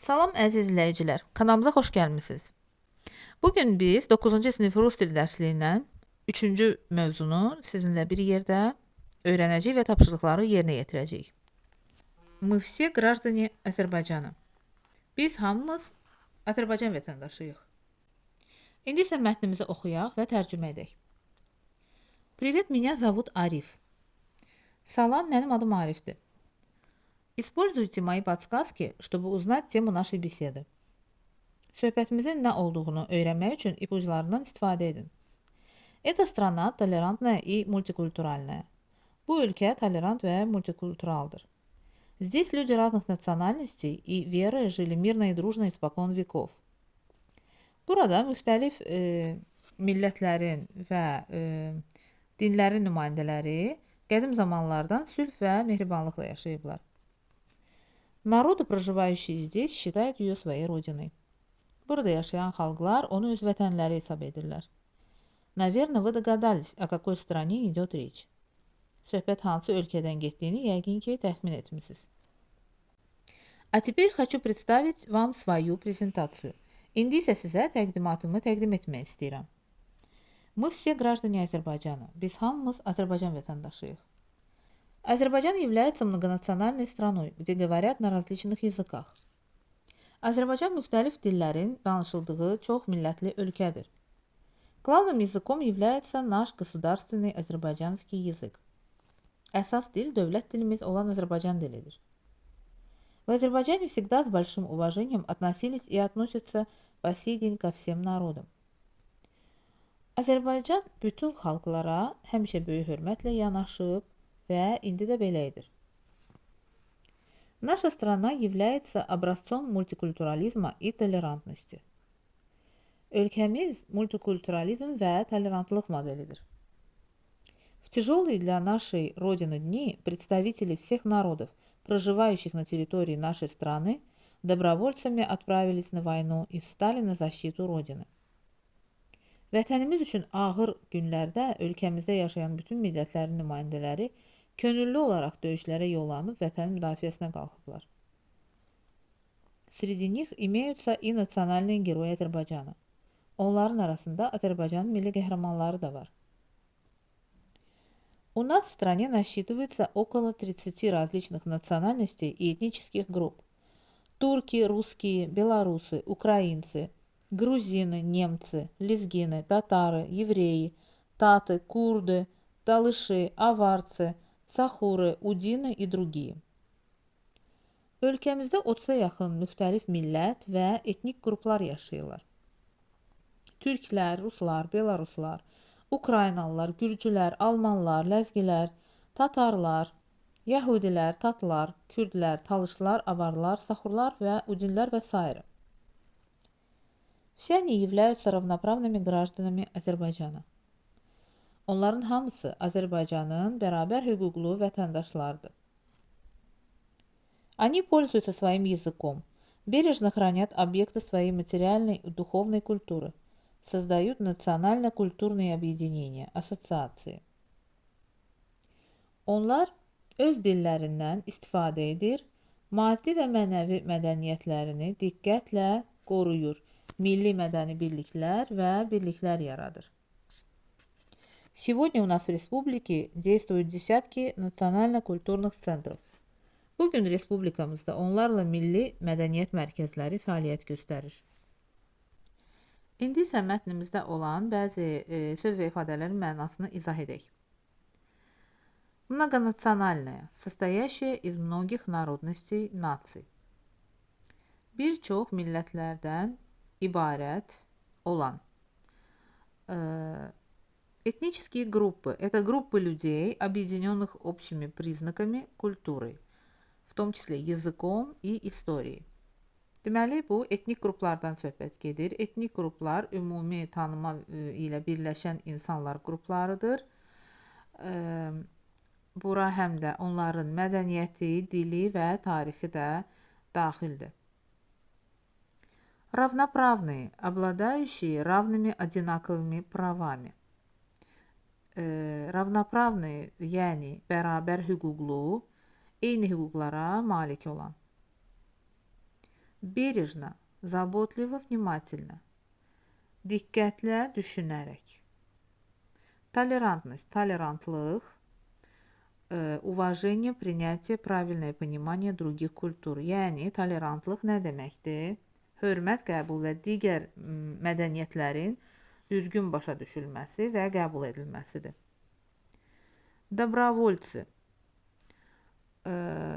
Salam əziz izləyicilər, kanalımıza xoş gəlmisiniz. Bugün biz 9-cu sinif rus dili dərsliyinin 3-cü mövzunu sizinlə bir yerdə öyrənəcəyik və tapşırıqları yerinə yetirəcəyik. Мы все граждане Azərbaycana. Biz hamımız Azərbaycan vətəndaşıyıq. İndi isə mətnimizi oxuyaq və tərcümə edək. Привет, меня зовут Arif. Salam, mənim adım Arifdir. Используйте мои подсказки, чтобы узнать temu нашей беседы. Söhbətimizin nə olduğunu öyrənmək üçün ipuçlarından istifadə edin. Эта страна толерантная и мультикультуральная. Bu ölkə tolerant və multikulturaldır. Здесь люди разных национальностей и веры жили мирно и дружно испокон веков. Burada müxtəlif millətlərin və dinlərin nümayəndələri qədim zamanlardan sülh və mehribanlıqla yaşayıblar. Народы, проживающие здесь, считают ее своей родиной. Burada yaşayan xalqlar onu öz vətənləri hesab edirlər. Наверное, вы догадались, о какой стране идет речь. Söhbət hansı ölkədən getdiyini yəqin ki, təxmin etmisiniz. А теперь хочу представить вам свою презентацию. İndi isə sizə təqdimatımı təqdim etmək istəyirəm. Мы все граждане Азербайджана. Biz hamımız Azərbaycan vətəndaşıyıq. Азербайджан является многонациональной страной, где говорят на различных языках. Azərbaycan müxtəlif dillərin danışıldığı çox millətli ölkədir. Главным языком является наш государственный азербайджанский язык. Əsas dil dövlət dilimiz olan Azərbaycan dilidir. В Азербайджане всегда с большим уважением относились и относятся по сей день ко всем народам. Azərbaycan bütün xalqlara həmişə böyük hörmətlə yanaşıb və indi də belə edir. Наша страна является образцом мультикультурализма и толерантности. Ölkəmiz multikulturalizm və tolerantlıq modelidir. В тяжелые для нашей Родины дни представители всех народов, проживающих на территории нашей страны, добровольцами отправились на войну и встали на защиту Родины. Vətənimiz üçün ağır günlərdə ölkəmizdə yaşayan bütün millətlərin nümayəndələri könüllü olaraq döyüşlərə yollanıb vətənin müdafiəsinə qalxıblar. Среди них имеются и национальные герои Азербайджана. Onların arasında Azərbaycanın milli qəhrəmanları da var. У нас в стране насчитывается около 30 различных национальностей и этнических групп. Турки, русские, белорусы, украинцы, грузины, немцы, лезгины, татары, евреи, таты, курды, талыши, аварцы, Сахуры, Udini и другие. Ölkəmizdə 30-a yaxın müxtəlif millət və etnik qruplar yaşayırlar. Türklər, ruslar, belaruslar, Ukraynalılar, gürcülər, almanlar, ləzgilər, tatarlar, yəhudilər, tatlar, kürdlər, talışlar, avarlar, sahurlar və udinlər və s. Все они являются равноправными гражданами Азербайджана. Onların hamısı Azərbaycanın bərabər hüquqlu vətəndaşlarıdır. Они пользуются своим языком, бережно хранят объекты своей материальной и духовной культуры, создают национально-культурные объединения, ассоциации. Onlar öz dillərindən istifadə edir, maddi və mənəvi mədəniyyətlərini diqqətlə qoruyur, milli mədəni birliklər və birliklər yaradır. Сегодня у нас в республике действуют десятки национально-культурных центров. Bugün respublikamızda onlarla milli mədəniyyət mərkəzləri fəaliyyət göstərir. İndi isə mətnimizdə olan bəzi söz və ifadələrin mənasını izah edək. Многонациональная, состоящая из многих народностей, наций. Bir çox millətlərdən ibarət olan. Этнические группы – это группы людей, объединенных общими признаками культуры, в том числе языком и историей. Deməli, bu etnik qruplardan söhbət gedir. Etnik qruplar ümumi tanıma ilə birləşən insanlar qruplarıdır. Bura həm də onların mədəniyyəti, dili və tarixi də daxildir. Равноправные, обладающие равными одинаковыми правами. Равноправные, yəni bərabər hüquqlu, eyni hüquqlara malik olan. Бережно, заботливо, внимательно. Diqqətlə, düşünərək. Толерантность, tolerantlıq. Уважение, принятие, правильное понимание других культур. Yəni, tolerantlıq nə deməkdir? Hörmət, qəbul və digər mədəniyyətlərin düzgün başa düşülməsi və qəbul edilməsidir. Добровольцы.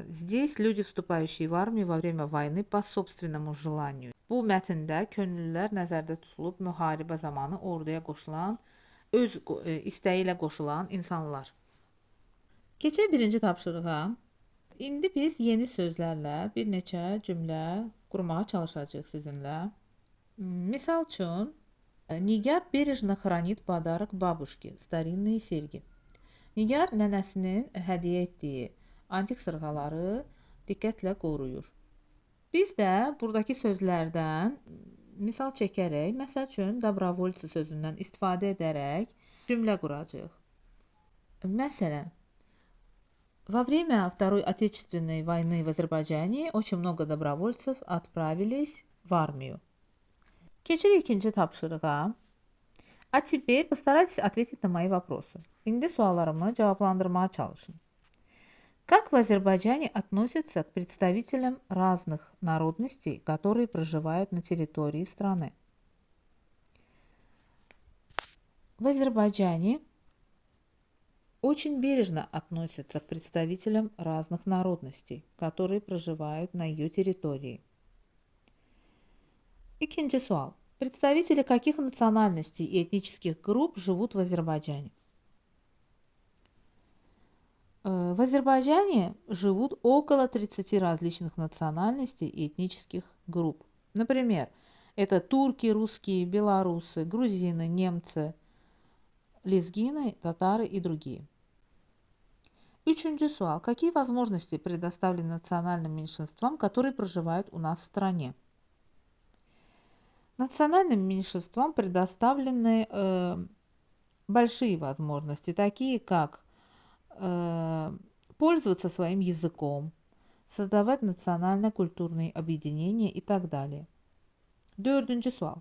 Здесь люди, вступающие в армию во время войны по собственному желанию. Bu mətndə könüllülər nəzərdə tutulub müharibə zamanı orduya qoşulan, öz istəyi ilə qoşulan insanlar. Keçək birinci tapşırığa. İndi biz yeni sözlərlə bir neçə cümlə qurmağa çalışacağıq sizinlə. Misal üçün, Nigar бережно хранит подарок бабушке, старинные серьги. Nigar nənəsinin hədiyyə etdiyi antik sırğaları diqqətlə qoruyur. Biz də buradakı sözlərdən misal çəkərək, məsəl üçün, добровольцы sözündən istifadə edərək cümlə quracağıq. Məsələn, во время Второй Отечественной войны в Азербайджане очень много добровольцев отправились в армию. Keçirik ikinci tapşırığa. А теперь постарайтесь ответить на мои вопросы. İndi suallarımı cavablandırmaya çalışın. Как в Азербайджане относятся к представителям разных народностей, которые проживают на территории страны? В Азербайджане очень бережно относятся к представителям разных народностей, которые проживают на ее территории. İkinci sual. Представители каких национальностей и этнических групп живут в Азербайджане? В Азербайджане живут около 30 различных национальностей и этнических групп. Например, это турки, русские, белорусы, грузины, немцы, лезгины, татары и другие. Üçüncü sual. Какие возможности предоставлены национальным меньшинствам, которые проживают у нас в стране? Национальным меньшинствам предоставлены большие возможности, такие как пользоваться своим языком, создавать национально-культурные объединения и так далее. Dördüncü sual.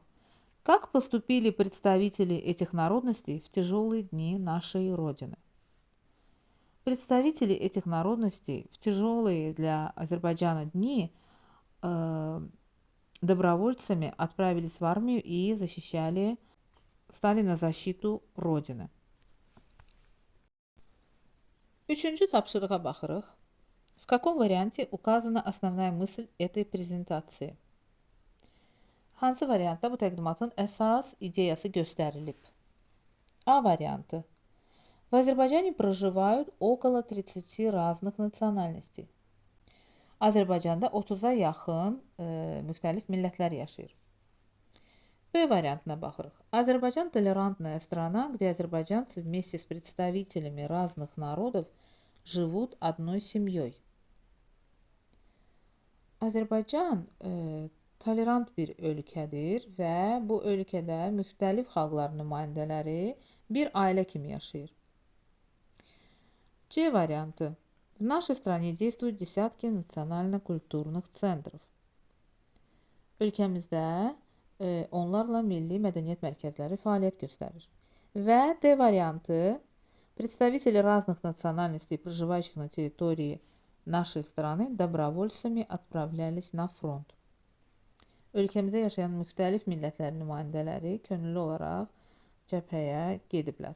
Как поступили представители этих народностей в тяжелые дни нашей Родины? Представители этих народностей в тяжелые для Азербайджана дни добровольцами отправились в армию и стали на защиту Родины. Üçüncü tapşırığa baxırıq. В каком варианте указана основная мысль этой презентации? Hansı variantda bu təqdimatın əsas ideyası göstərilib? A variantı. В Азербайджане проживают около 30 разных национальностей. Azərbaycanda 30-a yaxın müxtəlif millətlər yaşayır. B вариантına baxırıq. Азербайджан – толерантная страна, где азербайджанцы вместе с представителями разных народов живут одной семьей. Azərbaycan tolerant bir ölkədir və bu ölkədə müxtəlif xalqların nümayəndələri bir ailə kimi yaşayır. C варианты. В нашей стране действуют десятки национально-культурных центров. Ölkəmizdə onlarla milli mədəniyyət mərkəzləri fəaliyyət göstərir. Və D variantı. Представители разных национальностей, проживающих на территории нашей страны, добровольцами отправлялись на фронт. Ölkəmizdə yaşayan müxtəlif millətlərin nümayəndələri könüllü olaraq cəbhəyə gediblər.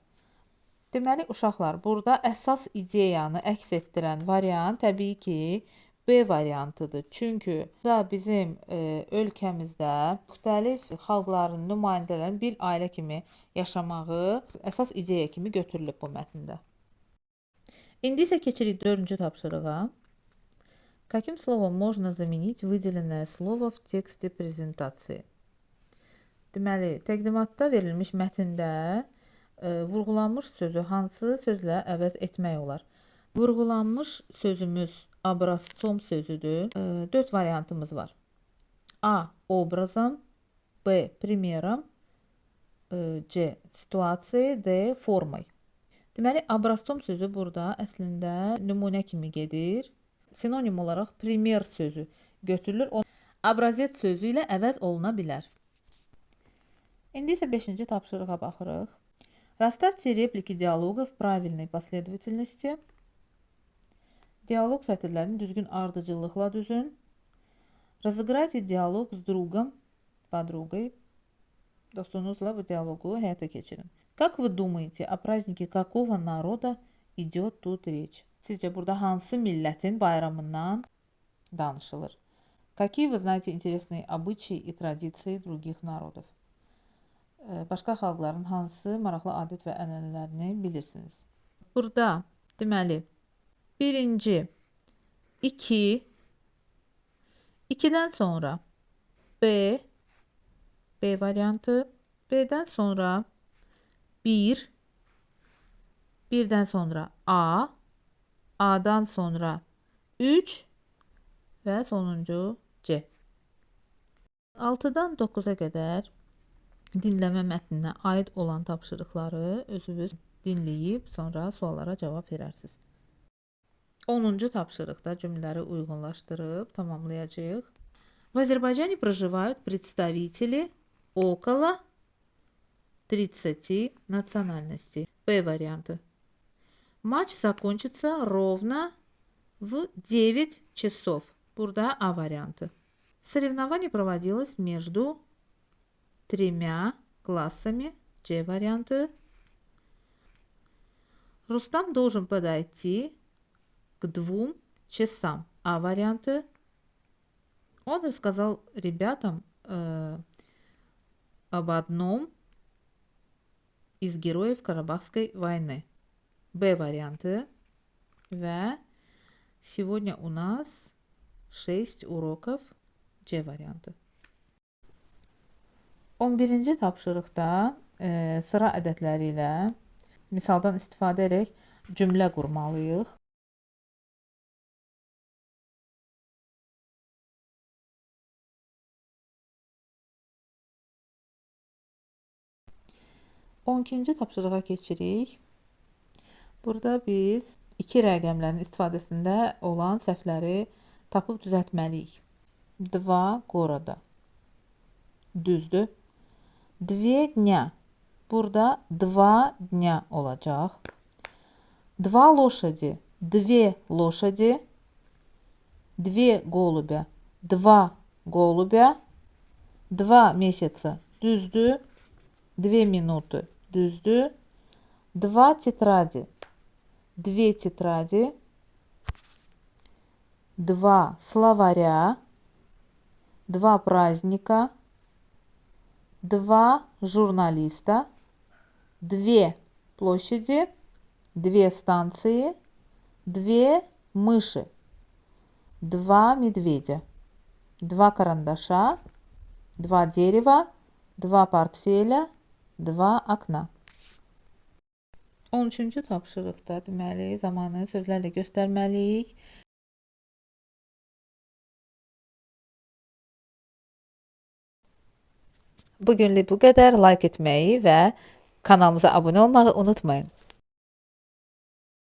Deməli, uşaqlar, burada əsas ideyanı əks etdirən variant təbii ki, B variantıdır. Çünki bizim ölkəmizdə müxtəlif xalqların nümayəndələrinin bir ailə kimi yaşamağı əsas ideya kimi götürülüb bu mətndə. İndi isə keçirik 4-cü tapşırığa. Каким словом можно заменить выделенное слово в тексте презентации? Deməli, təqdimatda verilmiş mətndə vurğulanmış sözü hansı sözlə əvəz etmək olar? Vurğulanmış sözümüz образцом sözüdür. 4 variantımız var. A. Образом, B. Примером, C. Situasiya, D. Formay. Deməli, образцом sözü burada əslində nümunə kimi gedir. Sinonim olaraq primer sözü götürülür. Abrazet sözü ilə əvəz oluna bilər. İndi isə 5-ci tapşırığa baxırıq. Расставьте реплики диалога в правильной последовательности. Dialoq sətirlərini düzgün ardıcıllıqla düzün. Разыграйте диалог с другом, подругой. Dostunuzla bu dialogu həyata keçirin. Как вы думаете, о празднике какого народа идет тут речь? Sizcə burada hansı millətin bayramından danışılır? Какие вы знаете интересные обычаи и традиции других народов? Başqa xalqların hansı maraqlı adət və ənənələrini bilirsiniz? Burada deməli birinci 2, 2-dən sonra B variantı, B'dən sonra 1, 1-dən sonra A, A'dan sonra 3 və sonuncu C. 6-dan 9-a qədər dinləmə mətninə aid olan tapşırıqları özünüz dinləyib sonra suallara cavab verərsiniz. 10-cu tapşırıqda cümlələri uyğunlaşdırıb tamamlayacağıq. В Азербайджане проживают представители около 30 национальностей. Б варианты. Матч закончится ровно в 9 часов. Burada А варианты. Соревнование проводилось между 3 классами. Ч варианты. Рустам должен подойти к 2 часам. А варианты. Он рассказал ребятам об одном из героев Карабахской войны. Б варианты. В. Сегодня у нас 6 уроков. C variantı. 11-ci tapşırıqda sıra ədədləri ilə misaldan istifadə edərək cümlə qurmalıyıq. On ikinci tapşırığa keçirik. Burada biz 2 rəqəmlərin istifadəsində olan səhvləri tapıb düzəltməliyik. 2 goroda. Düzdür. 2 dня. Burada 2 dня olacaq. 2 лошади. 2 лошади. 2 голубя. 2 голубя. 2 месяца. Düzdür. 2 минуты. Düzdür. 2 тетради. 2 тетради. 2 словаря. 2 праздника. 2 журналиста. 2 площади. 2 станции. 2 мыши. 2 медведя. 2 карандаша. 2 дерева. 2 портфеля. 2 окна. 13-cü tapşırıqda deməli zamanı sözlərlə göstərməliyik. Bugünlük bu qədər. Like etməyi və kanalımıza abunə olmağı unutmayın.